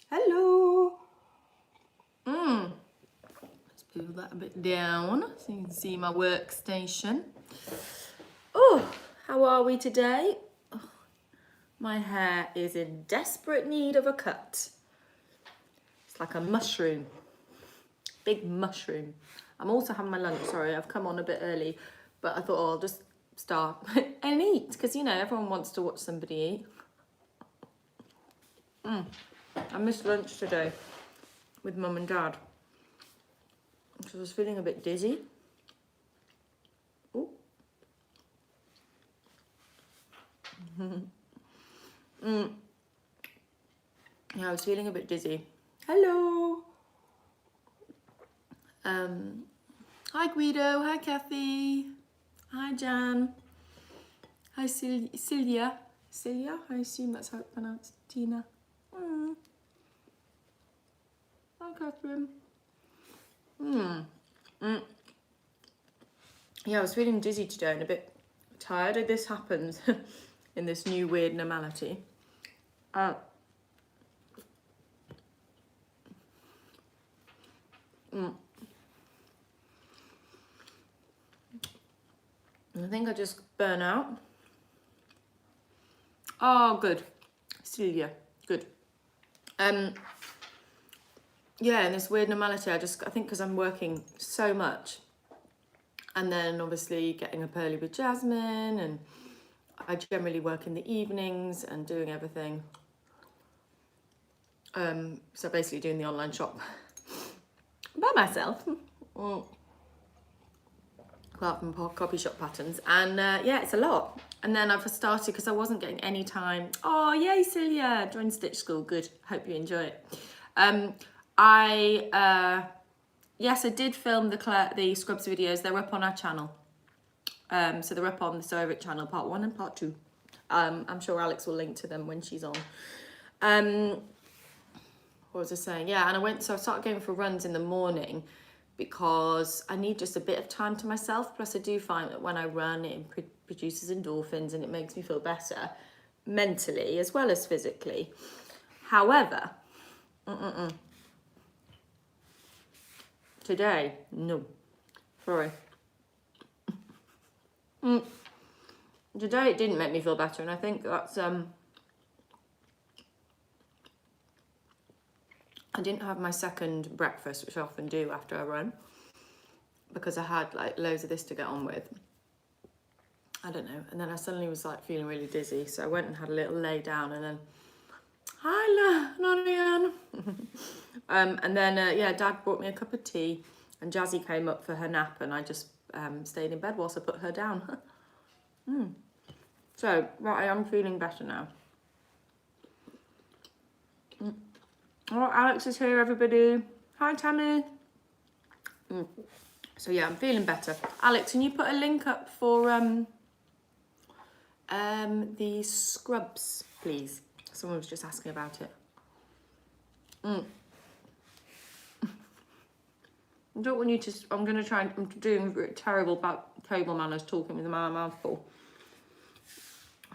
Hello. Let's move that a bit down so you can see my workstation. Oh, how are we today? Oh, my hair is in desperate need of a cut. It's like a mushroom, big mushroom. I'm also having my lunch. Sorry, I've come on a bit early, but I thought, I'll just start and eat because, you know, everyone wants to watch somebody eat. I missed lunch today with Mum and Dad because I was feeling a bit dizzy. Ooh. Yeah, I was feeling a bit dizzy. Hello. Hi Guido. Hi Kathy. Hi Jan. Hi Celia. Celia? I assume that's how it's pronounced. Tina. Hi Catherine. Yeah, I was feeling dizzy today and a bit tired. This happens in this new weird normality. I think I just burn out. Oh, good. Celia, good. Yeah, in this weird normality, I think because I'm working so much, and then obviously getting up early with Jasmine, and I generally work in the evenings and doing everything. So basically doing the online shop by myself. Apart from copy shop patterns, and yeah, it's a lot. And then I've started because I wasn't getting any time. Oh yay, Celia, join Stitch School. Good, hope you enjoy it. Yes, I did film the Scrubs videos. They're up on our channel. So they're up on the Sew It channel, part 1 and part 2. I'm sure Alex will link to them when she's on. What was I saying? Yeah, and I started going for runs in the morning because I need just a bit of time to myself. Plus I do find that when I run, it produces endorphins and it makes me feel better mentally as well as physically. However, today, no, sorry. Today it didn't make me feel better, and I think that's I didn't have my second breakfast, which I often do after I run, because I had like loads of this to get on with. I don't know, and then I suddenly was like feeling really dizzy, so I went and had a little lay down, and then hi Norian. And then yeah, Dad brought me a cup of tea, and Jazzy came up for her nap, and I just stayed in bed whilst I put her down. So right, I am feeling better now. Oh, Alex is here, everybody. Hi, Tammy. So yeah, I'm feeling better. Alex, can you put a link up for the scrubs, please? Someone was just asking about it. I don't want you to. I'm going to try and. I'm doing terrible about table manners, talking with my mouth full.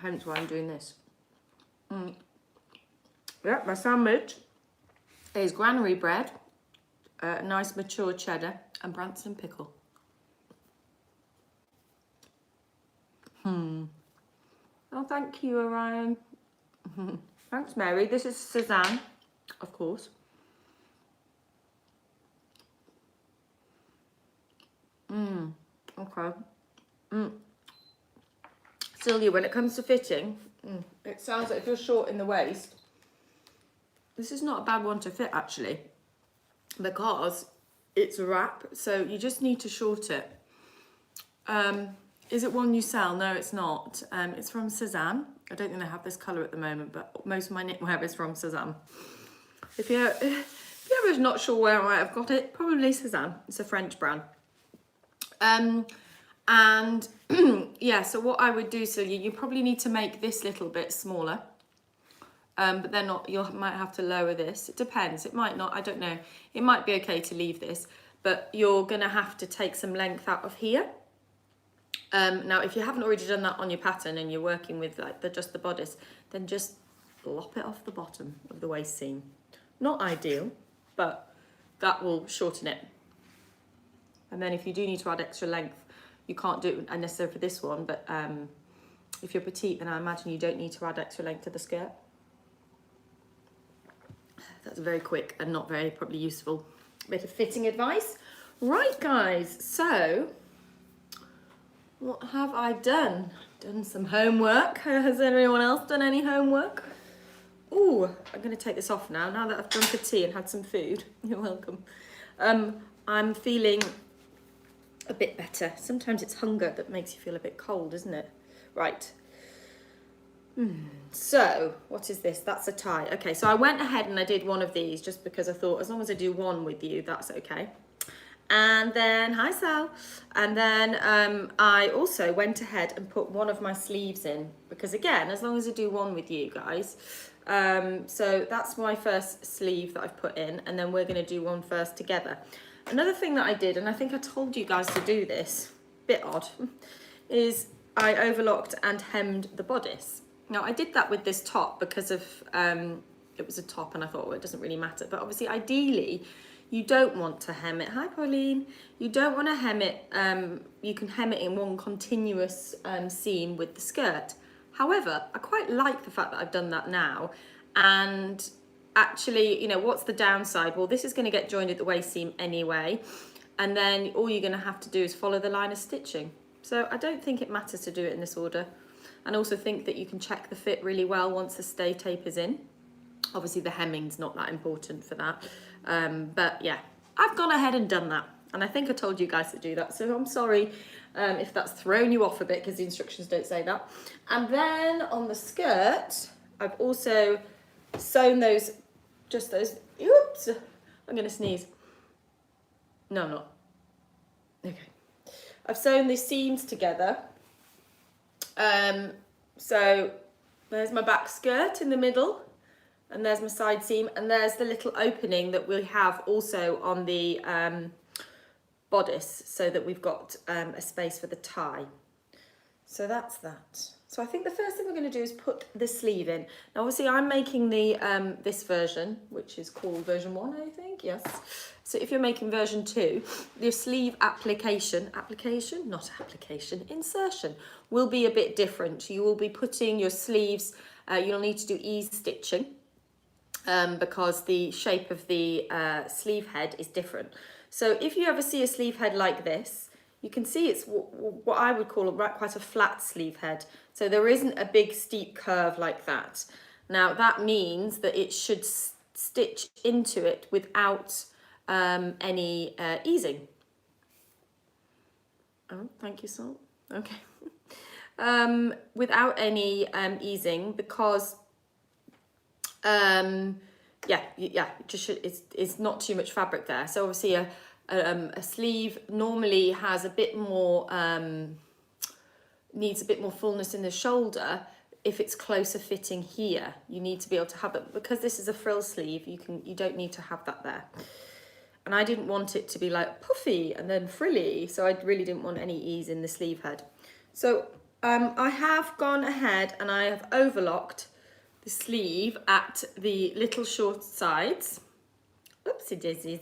Hence why I'm doing this. Yeah, my sandwich is granary bread, nice mature cheddar, and Branston pickle. Oh, thank you, Orion. Thanks, Mary. This is Suzanne, of course. Okay. Celia, when it comes to fitting, it sounds like if you're short in the waist, this is not a bad one to fit actually, because it's a wrap, so you just need to short it. Is it one you sell? No, it's not. It's from Suzanne. I don't think I have this colour at the moment, but most of my knitwear is from Suzanne. If you're ever not sure where I might have got it, probably Suzanne. It's a French brand. And yeah, so what I would do, so you probably need to make this little bit smaller. But then you might have to lower this. It depends. It might not. I don't know. It might be okay to leave this, but you're going to have to take some length out of here. Now, if you haven't already done that on your pattern and you're working with like just the bodice, then just lop it off the bottom of the waist seam. Not ideal, but that will shorten it. And then if you do need to add extra length, you can't do it necessarily for this one, but if you're petite, then I imagine you don't need to add extra length to the skirt. That's very quick and not very probably useful bit of fitting advice. Right, guys, so what have I done? Done some homework. Has anyone else done any homework? Oh, I'm going to take this off now that I've drunk a tea and had some food. You're welcome. I'm feeling a bit better. Sometimes it's hunger that makes you feel a bit cold, isn't it? Right. So, what is this? That's a tie. Okay, so I went ahead and I did one of these just because I thought as long as I do one with you, that's okay. And then, hi Sal. And then I also went ahead and put one of my sleeves in because again, as long as I do one with you guys. So that's my first sleeve that I've put in, and then we're going to do one first together. Another thing that I did, and I think I told you guys to do this, bit odd, is I overlocked and hemmed the bodice. Now I did that with this top because of, it was a top and I thought, well, it doesn't really matter. But obviously, ideally, you don't want to hem it. Hi, Pauline. You don't want to hem it. You can hem it in one continuous seam with the skirt. However, I quite like the fact that I've done that now. And actually, you know, what's the downside? Well, this is going to get joined at the waist seam anyway. And then all you're going to have to do is follow the line of stitching. So I don't think it matters to do it in this order. And also think that you can check the fit really well once the stay tape is in. Obviously the hemming's not that important for that. But yeah, I've gone ahead and done that. And I think I told you guys to do that. So I'm sorry if that's thrown you off a bit because the instructions don't say that. And then on the skirt, I've also sewn those, just those, oops, I'm going to sneeze. No, I'm not. Okay. I've sewn the seams together. So there's my back skirt in the middle, and there's my side seam, and there's the little opening that we have also on the bodice, so that we've got a space for the tie. So that's that. So I think the first thing we're going to do is put the sleeve in. Now obviously I'm making the this version, which is called version 1, I think, yes. So if you're making version 2, your sleeve insertion will be a bit different. You will be putting your sleeves, you'll need to do ease stitching because the shape of the sleeve head is different. So if you ever see a sleeve head like this, you can see it's what I would call quite a flat sleeve head. So there isn't a big steep curve like that. Now that means that it should stitch into it without any easing. Oh, thank you, Salt. Okay. Without any easing because just it's not too much fabric there. So obviously a sleeve normally has a bit more needs a bit more fullness in the shoulder. If it's closer fitting here, you need to be able to have it because this is a frill sleeve. You don't need to have that there. And I didn't want it to be like puffy and then frilly, so I really didn't want any ease in the sleeve head. So I have gone ahead and I have overlocked the sleeve at the little short sides, oopsie daisies,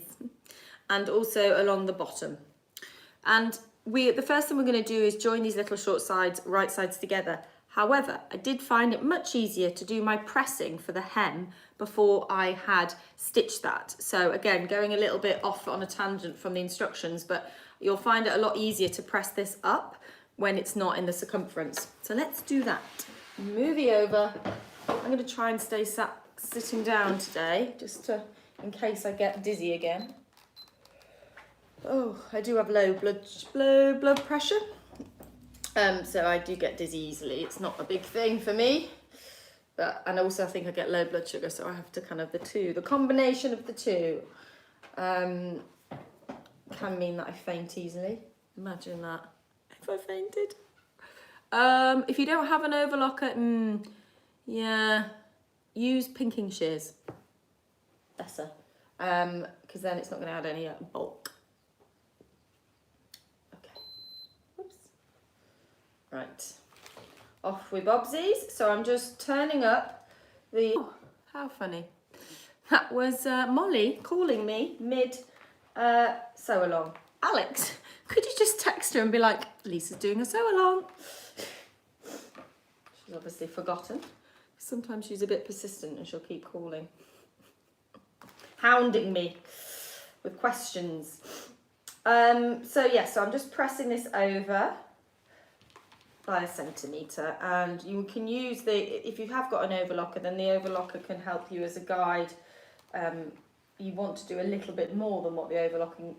and also along the bottom. And the first thing we're going to do is join these little short sides, right sides together. However, I did find it much easier to do my pressing for the hem before I had stitched that. So again, going a little bit off on a tangent from the instructions, but you'll find it a lot easier to press this up when it's not in the circumference. So let's do that. Movie over. I'm going to try and stay sitting down today, just in case I get dizzy again. Oh, I do have low blood pressure. So I do get dizzy easily. It's not a big thing for me. And also I think I get low blood sugar, so I have to kind of the combination of the two can mean that I faint easily. Imagine that, if I fainted. If you don't have an overlocker, yeah, use pinking shears. Better. Because then it's not going to add any bulk. Right, off with Bobsies. So I'm just turning up the, oh, how funny. That was Molly calling me mid sew along. Alex, could you just text her and be like, Lisa's doing a sew along? She's obviously forgotten. Sometimes she's a bit persistent and she'll keep calling. Hounding me with questions. So I'm just pressing this over by 1 centimetre, and you can use if you have got an overlocker, then the overlocker can help you as a guide. You want to do a little bit more than what the overlocking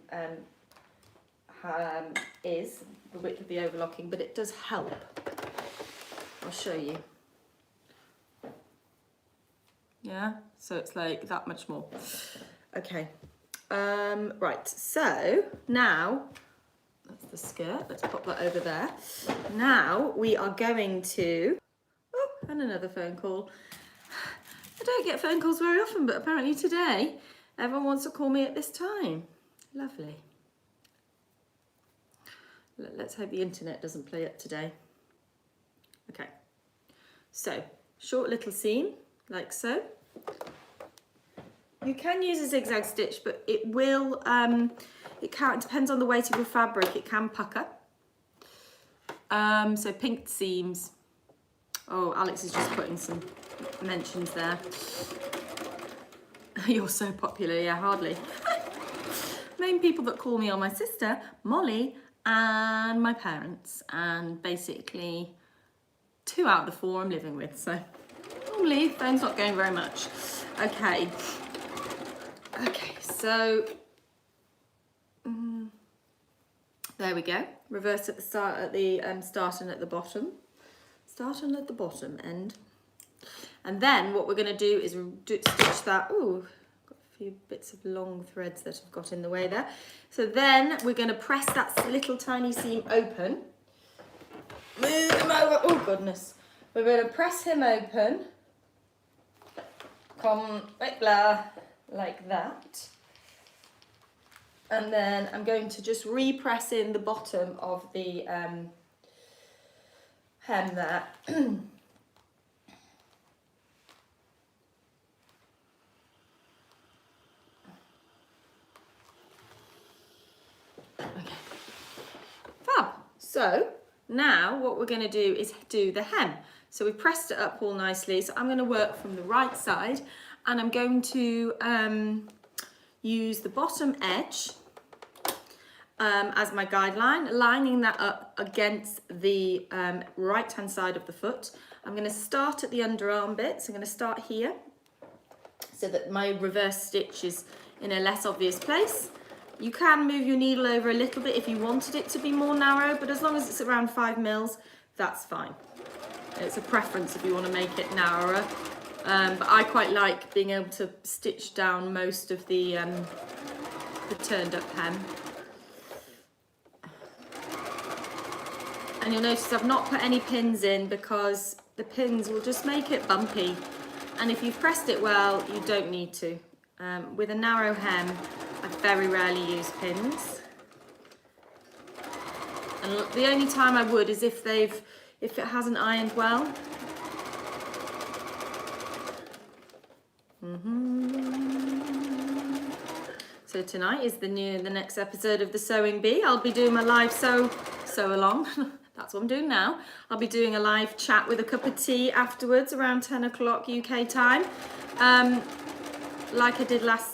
is, the width of the overlocking, but it does help. I'll show you. Yeah, so it's like that much more. Okay, right, so now, that's the skirt, let's pop that over there. Now we are going to, oh, and another phone call. I don't get phone calls very often, but apparently today, everyone wants to call me at this time. Lovely. Let's hope the internet doesn't play up today. Okay, so short little seam, like so. You can use a zigzag stitch, but it will, it depends on the weight of your fabric, it can pucker. So pinked seams. Oh, Alex is just putting some mentions there. You're so popular, yeah, hardly. Main people that call me are my sister, Molly, and my parents, and basically 2 out of the 4 I'm living with, so normally phone's not going very much. Okay, so there we go. Reverse at the start, at the start and at the bottom. Start and at the bottom end. And then what we're going to do is stitch that. Ooh, got a few bits of long threads that I've got in the way there. So then we're going to press that little tiny seam open. Move him over. Oh goodness. We're going to press him open. Come like that. And then I'm going to just repress in the bottom of the hem there. Okay. Fab. So now what we're going to do is do the hem. So we pressed it up all nicely. So I'm going to work from the right side, and I'm going to use the bottom edge as my guideline, lining that up against the right hand side of the foot. I'm going to start at the underarm bit. So I'm going to start here so that my reverse stitch is in a less obvious place. You can move your needle over a little bit if you wanted it to be more narrow, but as long as it's around 5 mils, that's fine. It's a preference if you want to make it narrower, but I quite like being able to stitch down most of the turned up hem. And you'll notice I've not put any pins in because the pins will just make it bumpy. And if you've pressed it well, you don't need to. With a narrow hem, I very rarely use pins. And the only time I would is if it hasn't ironed well. So tonight is the next episode of the Sewing Bee. I'll be doing my live sew along. That's what I'm doing now. I'll be doing a live chat with a cup of tea afterwards around 10 o'clock UK time. Like I did last